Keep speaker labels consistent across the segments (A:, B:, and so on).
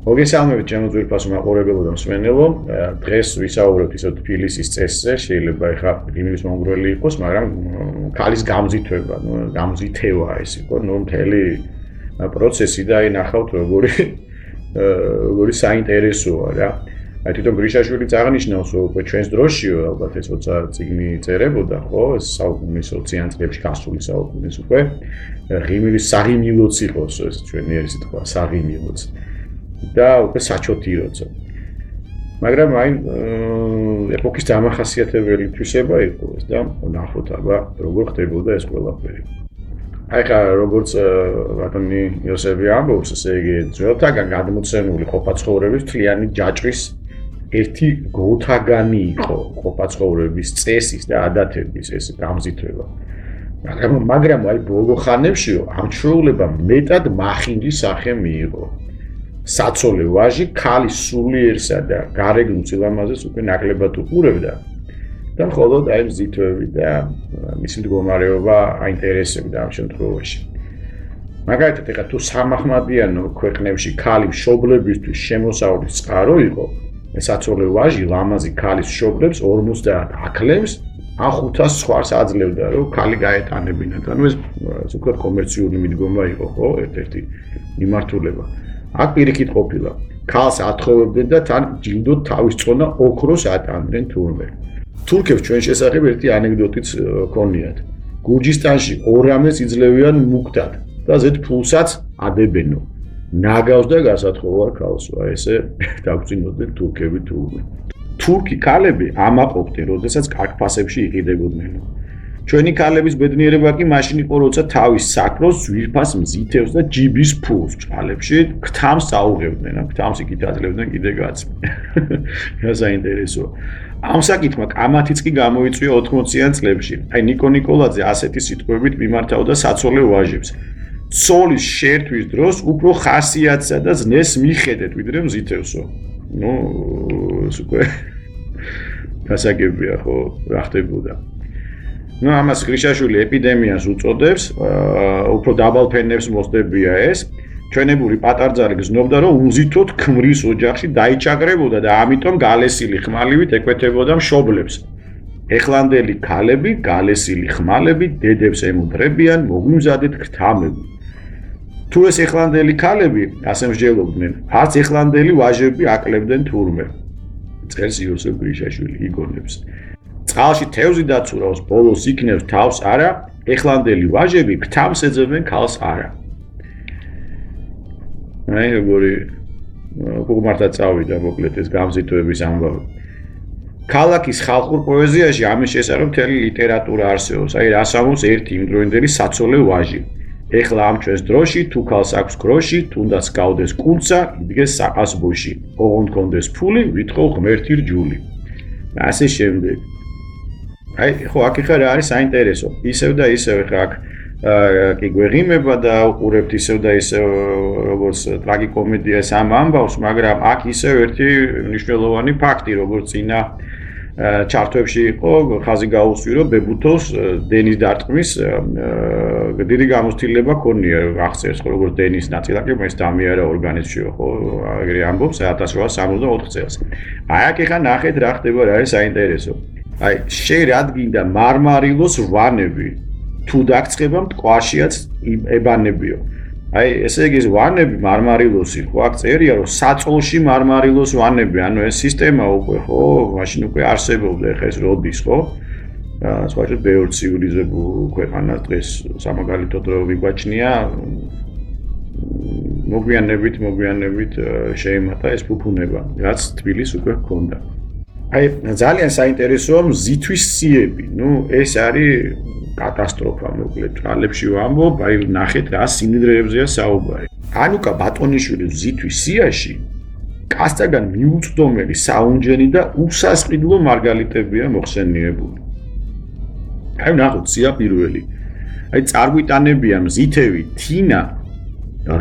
A: მოგესალმებით ჩემო ძვირფასო მაყურებელო და მსმენელო. დღეს ვისაუბრებთ ისევ თბილისის წესზე, შეიძლება ეხლა რიმის მომგვრელი იყოს, მაგრამ ქალის გამზითვება, გამზითევა ეს იყო, მთელი პროცესი და აი ნახავთ როგორი საინტერესოა რა. აი თვითონ გრიშაშვილიც აღნიშნავს, რომ ჩვენს დროშიო ალბათ ეს როცა წიგნი წერებოდა, ხო, ეს საუკუნის 20-იან წლებში გასული საუკუნის უკვე ღიმილის საღიმილოც იყოს ეს ჩვენი ეს თქვა საღიმილოც. და უკვე საჩოთი როცა. მაგრამ აი ეპოქის დამახასიათებელი თვისება იყო ეს და ნახოთ აბა როგორ ხდებოდა ეს ყველაფერი. აი ხა როგორც ბატონი იოსები ამბობს, ესე იგი ძველთაგან გადმოცემული ყოფაცხოვრების მთლიანი ჯაჭვის ერთი გოთაგანი იყო ყოფაცხოვრების წესის და ადათების ეს გამზითვება. მაგრამ აი ბოლო ხანებშიო ამ ჩვეულებამ მეტად მახინჯი სახე მიიღო. საცოლე ვაჟი ქალის სულიერსა და გარეგნულ წილამაზეს უკვე ნაკლებად უყურებდა და მხოლოდ აი მზითვები და მისი მდგომარეობა აინტერესებდა ამ შემთხვევაში. მაგალითად, ეხლა თუ სამახმადიანო ქვეყნებში ქალი მშობლებისთვის შემოსავლის წყარო იყო, საცოლე ვაჟი ლამაზი ქალის მშობლებს 50 აკლებს ან 500 სხვას აძლევდა, რომ ქალი გაეტანებინათ. ანუ ეს უკვე კომერციული მიდგომა იყო, ხო, ერთ-ერთი მიმართულება. აქ პირიქით ყოფილა. ქალს ათხოვებდნენ და თან ჯილდოდ თავის წონა ოქროს ატანდნენ თურმე. თურქებს ჩვენ შესახებ ერთი ანეკდოტიც ქონიათ. გურჯისტანში 2 ამეს იძლევიან მუქდად და ზედ ფულსაც ადებენო. ნაგავს და გასათხოვარ ქალს. ესე დაგწინოდნენ თურქები თურმე. თურქი ქალები ამაყობდნენ, როდესაც კარგ ფასებში იყიდებოდნენ. ჩვენი ქალების ბედნიერება კი მაშინ იყო, როცა თავის საქმროს ძვირფას მზითევს და ჯიბის ფულს ჭალებში ქთამს აუღებდნენ. ქთამს იქით აძლევდნენ კიდე კაცი. რა საინტერესოა. ამ საკითხმა კამათიც კი გამოიწვია 80-იან წლებში. აი ნიკო ნიკოლაძე ასეთი სიტყვებით მიმართავდა საცოლე ვაჟებს. ცოლის შერთვის დროს უფრო ხასიათსა და ზნეს მიხედეთ, ვიდრე მზითევსო. ეს უკვე გასაგებია ხო, რა ხდებოდა. ამას გრიშაშვილი ეპიდემიას უწოდებს, უფრო დაბალ ფენებს მოსდებია ეს. ჩვენებური პატარძალი გზნობდა, რომ უმზითოდ ქმრის ოჯახში დაიჭაგრებოდა და ამიტომ გალესილი ხმალივით ეკვეთებოდა მშობლებს. ეხლანდელი ქალები, გალესილი ხმალები დედებს ემუდრებიან, მოგვიმზადეთ ქთამები. თუ ეს ეხლანდელი ქალები ასე მსჯელობდნენ, არც ეხლანდელი ვაჟები აკლებდნენ თურმე. წერს იოსებ გრიშაშვილი იგონებს. წყალში თევზი დაცურავს, ბოლოს იქნევს თავს არა, ეხლანდელი ვაჟები ქთამს ეძებენ ქალს არა. აი როგორი უგმართად წავიდა მოკლედ ეს გამზითვების ამბავი. ქალაქის ხალხურ პოეზიაში ამის შესახებ მთელი ლიტერატურა არსებობს. აი რას ამბობს ერთი იმდროინდელი საცოლე ვაჟი. ეხლა ამ ჩვენს დროში თუ ქალს აქვს გროში, თუნდაც გავდეს კუნცა, იდგეს საყას ბოში. ოღონდ კონდეს ფული, ვითხოვ ღმერთი რჯული. ასე შემდეგ. აი ხო აქ ხარ არის საინტერესო. ისევ და ისევ ხა აქ კი გვეღიმება და უყურებთ ისევ და ისევ როგორც ტრაგიკომედიას ამ ამბავს, მაგრამ აქ ისევ ერთი მნიშვნელოვანი ფაქტი, როგორც წინა ჩარტებში იყო, ხაზი გაუსვი, რომ ბებუთოს დენის დარტყმის დიდი გამოცდილება ქონია, აღწერს ხო როგორც დენის ნაწილაკი, ეს დამიარა ორგანიზმშიო, ხო, ეგრე ამბობს 1864 წელს. აი აქ ხა ნახეთ რა ხდება, რა არის საინტერესო. აი შეირადგინდა მარმარილოს ვანები თუ დაგწყება მტკვარშიაც ებანებიო. აი ესე იგი ვანები მარმარილოსი ხო აქ წერია რომ საწოლში მარმარილოს ვანები, ანუ ეს სისტემა უკვე ხო მაშინ უკვე არსებობდა, ეხლა ეს როდის ხო? სხვაჯერ ბევრ ცივილიზებულ ქვეყანას დღეს სამაგალითოდ რო ვიგვაჩნია მოგვიანებით შეიმატა ეს ფუფუნება, რაც თბილისს უკვე ჰქონდა. აი ძალიან საინტერესოა მზითვის სიები. ეს არის კატასტროფა მოკლედ ჭალებში ვამბობ, აი ნახეთ რა სიმდიდრეებზეა საუბარი. ანუკა ბატონიშვილის მზითვის სიაში კასტაგან მიუწვდომელი საუნჯენი და უსასყიდლო მარგალიტებია მოხსენიებული. აი ნახოთ სია პირველი. აი წარგვიტანებია მზითევი თინა,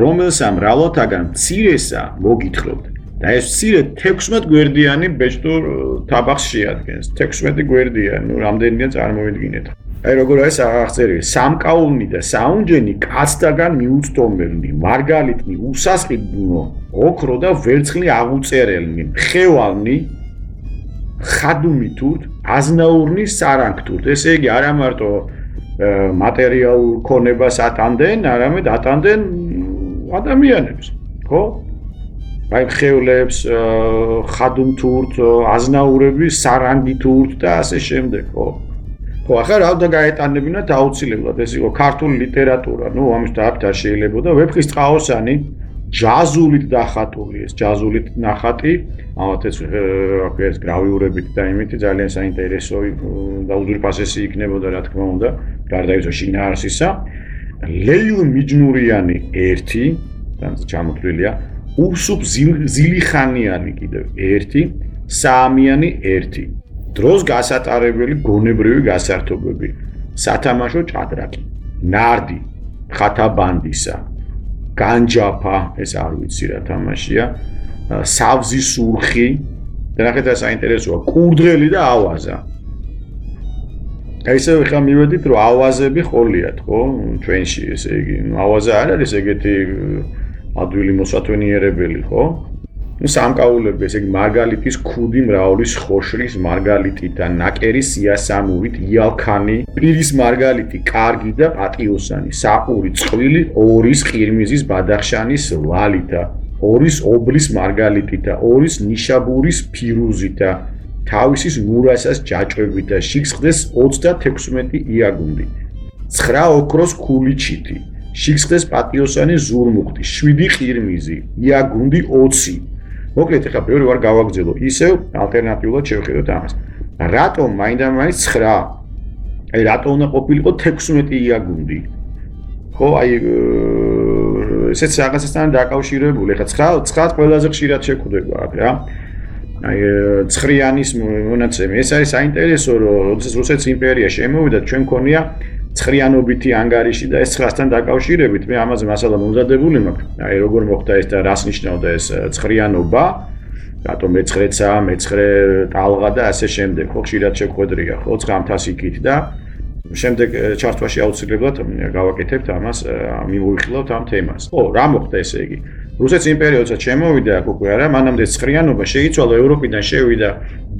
A: რომელსა მრავლათაგან მცირესა მოგითხრობთ. და ეს მცირე 16 გვერდიანი ბეჭდურ თაბახს შეადგენს. 16 გვერდია, რამდენია წარმოვიდგინეთ. აი როგორ არის აღწერილი სამკაულნი და საუნჯენი კაცთაგან მიუწდომელნი მარგალიტნი უსასყიდნო ოქრო და ვერცხლი აღუწერელნი ხევალნი ხადუმი თურთ აზნაურნი სარანგთურთ ესე იგი არა მარტო მატერიალურ ქონებას ატანდნენ არამედ ატანდნენ ადამიანებს ხო აი ხევლებს ხადუმ თურთ აზნაურები სარანგი თურთ და ასე შემდეგ ხო ხო ახლა რა უნდა გაეტანებინათ აუცილებლად ეს იყო ქართული ლიტერატურა ნუ ამის დააფთ არ შეიძლებოდა ვეფხის წყაოსანი ჯაზულით დახატული ეს ჯაზულით ნახატი ალბათ ეს გრავიურებით და იმითი ძალიან საინტერესო და უძვირფასესი იქნებოდა რა თქმა უნდა გარდა იმისა შინაარსისა ლეილ მიჯნურიანი 1 ჩამოთვლილია უსუფ ზილიხანიანი კიდევ 1 საამიანი 1 დროს გასატარებელი გონებრივი გასართობები სათამაშო ჭადრაკი ნარდი ხათაბანდისა განჯაფა ეს არ ვიცი რა თამაშია სავზი სურხი და ნახეთ რა საინტერესოა კურდღელი და ავაზა ესე ხა მივედით რომ ავაზები ყოლიათ ხო ჩვენში ესე იგი ავაზა არ არის ეგეთი ადვილი მოსათვენიერებელი ხო ნუ სამკაულები ესე იგი მარგალიტის ქუდი მრავლის ხოშრის მარგალიტი და ნაკერი სიასამურით იალქანი პირის მარგალიტი კარგი და პატიოსანი საყური წყვილი ორის ყირმიზის ბადახშანის ვალითა ორის ობლის მარგალიტი და ორის ნიშაბურის ფირუზითა თავისის მურასას ჯაჭვებით და შიგსხდეს 36 იაგუნდი 9 ოქროს ქულიჩითი შიგსხდეს პატიოსანი ზურმუხტი 7 ყირმიზი იაგუნდი 20 მოკლედ ახლა ბევრი ვარ გავაგზელო ისევ ალტერნატიულად შევხედოთ ამას რატომ მაინდა-მაინც 9 აი რატომ უნდა ყოფილიყო 16 იაგუნდი ხო აი ესეც რაღაცასთან დაკავშირებული ახლა 9 ყველაზე ხშირად შეკვდება აქ რა აი ცხრიანის მონაცემი ეს არის საინტერესო რომ როდესაც რუსეთის იმპერია შემოვიდა ჩვენ ქონია ცხრიანობითი ანგარიში და ეს 9-თან დაკავშირებით მე ამაზე მასალა მომზადებული მაქვს აი როგორ მოხდა ეს და რას ნიშნავდა ეს ცხრიანობა რატომ მე-9-ცა მე-9 ტალღა და ასე შემდეგ ხო ხშირად შეკვედრია ხო 900 იქით და შემდეგ ჩართვაში აუცილებლად გავაკეთებთ ამას მივუიხილავთ ამ თემას ხო რა მოხდა ესე იგი რუსეთის იმპერია როცა შემოვიდა აქ უკვე არა მანამდე ცხრიანობა შეიცვალა ევროპიდან შევიდა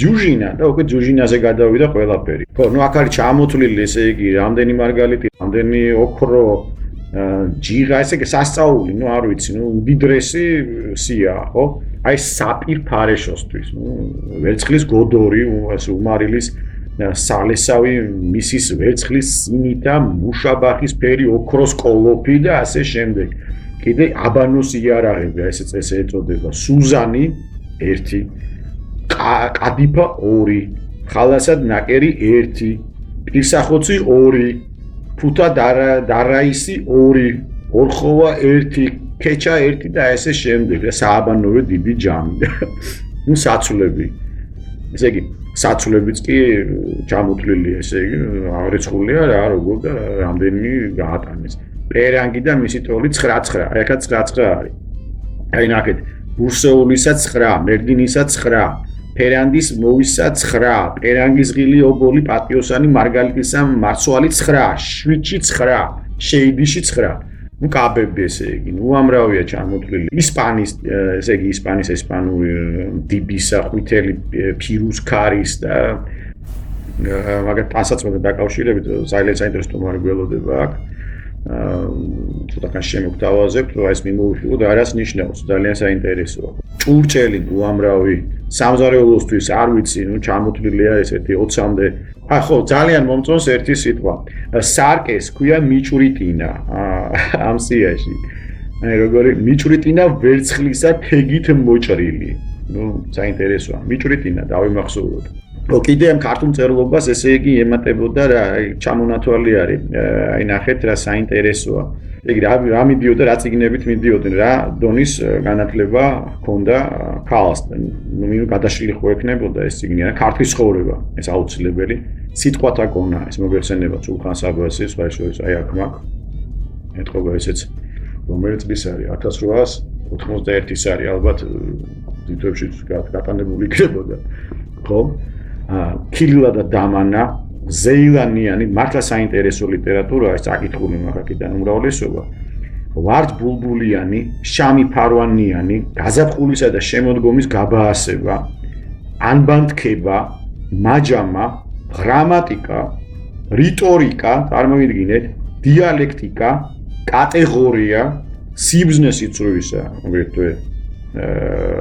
A: ჯუჟინა და უკვე ჯუჟინაზე გადავიდა ყველაფერი ხო ნუ აქ არის ჩამოთვლილი ესე იგი რამდენი მარგალიტი რამდენი ოქრო ჯიღა ესე იგი სასწაული ნუ არ ვიცი ნუ უდიდრესი სია ხო აი საპირ ფარეშოსთვის ნუ ვერცხლის გოდორი ასე უმარილის სალესავი მისის ვერცხლის სინითა მუშაბახის ფერი ოქროს კოლოფი და ასე შემდეგ კიდე აბანოს იარაღები ესე ეწოდება სუზანი 1 ყადიფა 2 ხალასად ნაკერი 1 პირსახოცი 2 ფუთა დარაისი 2 ორხოვა 1 ქეჩა 1 და ესე შემდეგ და სააბანოვე დიდი ჯამი ნუ საცულები ესე იგი საცულებიც კი ჩამოთვლილი ესე იგი აღრიცხულია რა როგორ და რამდენი გაატანეს პერანგი და მისი ტოლი 9 აი ახლა 9 არის აი ნახეთ ბურსეულისა 9 მერდინისა 9 ფერანდის მოვისა 9 პერანგის ღილი ობოლი პატიოსანი მარგალიტისა მარცვალი 9 შვიჩი 9 შეიდიში 9 ნუ კაბები ესე იგი ნუ ამრავია ჩამოთვლილი ისპანის ესე იგი ისპანის ესპანური დებისა ყვითელი ფირუზ ქარის და მაგათ პასაცმოდა დაკავშირებით ძალიან საინტერესო თომა გველოდება აქ ცოტა შემოგთავაზებთ რომ ეს მიმოიხილო და არას ნიშნავს ძალიან საინტერესოა ჭურჭელი უამრავი სამზარეულოსთვის არ ვიცი ნუ ჩამოთვლილია ესეთი 20-მდე ხო ძალიან მომწონს ერთი სიტყვა სარკეს ქვია მიჭვრიტინა ამ სიაში აი როგორი მიჭვრიტინა ვერცხლისა თეგით მოჭრილი ნუ საინტერესოა მიჭვრიტინა დავიმახსოვროთ კიდე ამ ქართულ წერლობას ესე იგი ემატებოდა რა ჩამონათვალი არის აი ნახეთ რა საინტერესოა ეგ რა მიდიოდა რა წიგნებით მიდიოდნენ რა დონის განათლება ჰქონდა ქალასთან ნუ გადაშლილი ხო ექნებოდა ეს წიგნი რა ქართლის ცხოვრება ეს აუცილებელი სიტყვათა გონა ეს მოგეხსენება სულხან საბასის სხვა შორის აი აქ მაქვს ეთქობა ესეც რომელიც წლის არის 1891 არის ალბათ თითოებში გატანებული იქნებოდა ხო ქილილა და დამანა ზეილანიანი, მართლა საინტერესო ლიტერატურაა, ეს წაკითხული მაგაკიდან უმრავლესობა. ვარდ ბულბულიანი, შამი ფარვანიანი, გაზაფხულისა და შემოდგომის გაბაასება, ანბანთქება, მაჯამა, გრამატიკა, რიტორიკა, წარმოვიდგინეთ, დიალექტიკა, კატეგორია, სიბზნე სიცრუისა, აგრეთვე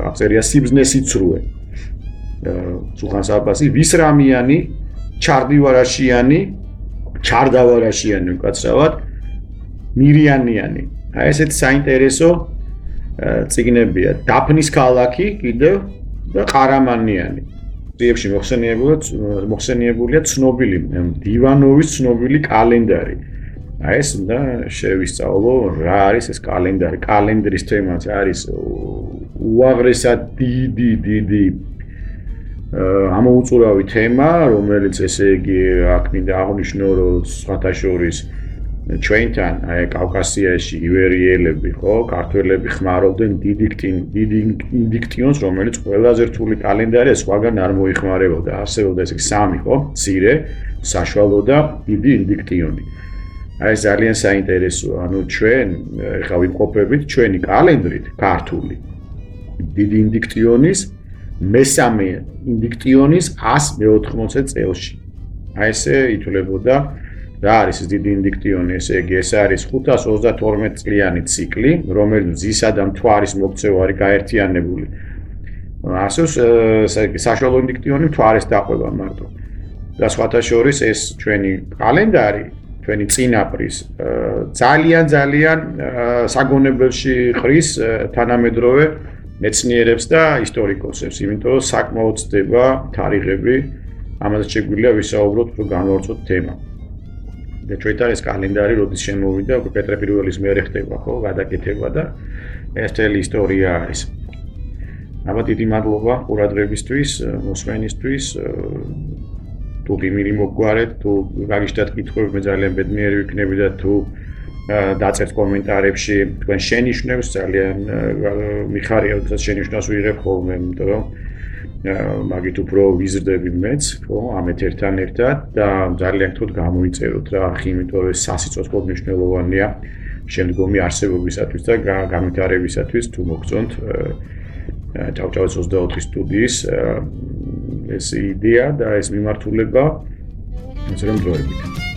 A: აღწერია სიბზნე სიცრუე. სულხან საბასი, ვისრამიანი, ჩარდივარაშიანი, ჩარდავარაშიანი უკაცრავად, მირიანიანი. აი ესეთი საინტერესო წიგნებია. დაფნის ქალაქი კიდევ და ყარამანიანი. წიგნებში მოხსენიებულია ცნობილი დივანოვის ცნობილი კალენდარი. აი ეს უნდა შევისწავლო რა არის ეს კალენდარი. კალენდრის თემაც არის უაღრესად დიდი ამოუწურავი თემა, რომელიც ესე იგი აქ მინდა აღნიშნო, რომ სხვათა შორის ჩვენთან აი კავკასიაში ივერიელები, ხო, ქართველები ხმარობდნენ დიდ ინდიქტიონს, რომელიც ყველაზე რთული კალენდარია, სხვაგან არ მოიხმარებოდა. არსებობდა ესე სამი, ხო, მცირე, საშუალო და დიდი ინდიქტიონი. აი ძალიან საინტერესოა, ანუ ჩვენ ეხლა ვიმყოფებით ჩვენი კალენდრით, ქართული. დიდი ინდიქტიონის მესამე ინდიქტიონის 180 წელში. აი ესე ითვლებოდა რა არის ეს დიდი ინდიქტიონი, ესე იგი ეს არის 532 წლიანი ციკლი, რომელიც მზისა და მთვარის მოქცევარი გაერთიანებული. ასოს საშუალო ინდიქტიონი მთვარის დაყვება მარტო. და სხვათა შორის ეს ჩვენი კალენდარი, ჩვენი წინაპრის ძალიან საგონებელში ყრის თანამედროვე მეცნიერებს და ისტორიკოსებს, იმიტომ რომ საკმაოდ ცდება თარიღები, ამაზე შეგვიძლია ვისაუბროთ უფრო განვავრცოთ თემა. და ჩვენთან ეს კალენდარი როდის შემოვიდა, პეტრე პირველის მერე ხდება, ხო, გადაკეთება და ეს მთელი ისტორია არის. აბა დიდი მადლობა ყურადღებისთვის, მოსმენისთვის. თუ იმილი მოგვარეთ, თუ გაგიშტათ კითხვები, მე ძალიან ბედნიერი ვიქნები და თუ დაწერთ კომენტარებში თქვენ შენიშვნებს, ძალიან მიხარია, როდესაც შენიშვნას ვიღებ ხოლმე, იმიტომ რომ მაგით უფრო ვიზრდები მეც, ხო, ამ ეთერთან ერთად და ძალიან გთხოვთ გამოიწეროთ რა, იმიტომ რომ სასიცოცხლო მნიშვნელოვანია შემდგომი არსებობისათვის და განვითარებისათვის, თუ მოგწონთ ჭავჭავაძე 24 სტუდიის ეს იდეა და ეს მიმართულება, ასე რომ დროებით.